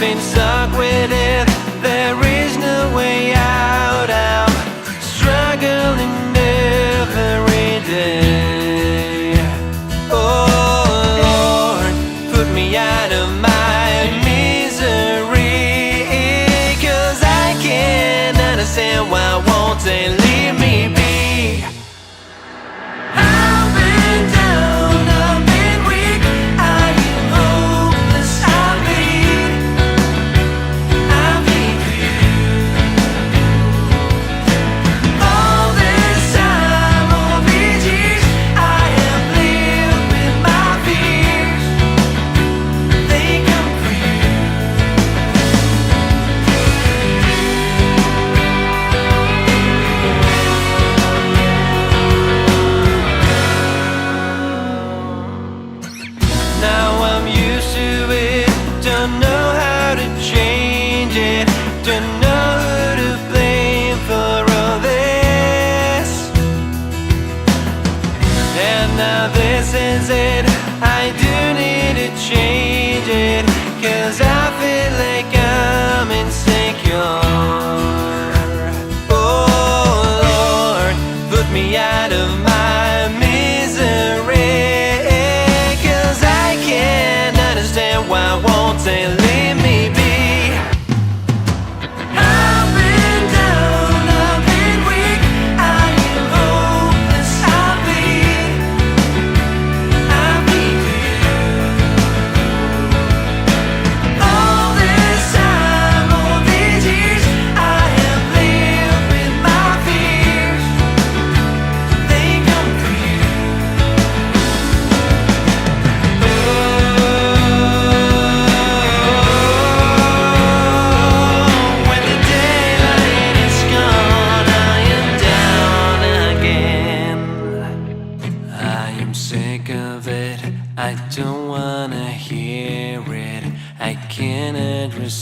been stuck with it. There is no way out. I'm struggling every day. Oh Lord, put me out of my misery, 'cause I can't understand why won't they leave me be. I've been down, I've been weak, I am hopeless, I bleed you. All this time, all these years, I have lived with my fears. They come true. Now I'm used to it, don't know how to change it, don't know who to blame for all this. And now this is it, I do need to change it, 'cause I feel like I'm insecure. Oh Lord, put me out of my misery, 'cause I can't understand why won't they leave me be. I've been down, I've been weak, I am hopeless, I bleed you. All this time, all these years, I have lived with my fears. They come true. When the daylight is gone, I am down again. I am sick of it, I don't wanna hear it, I can't address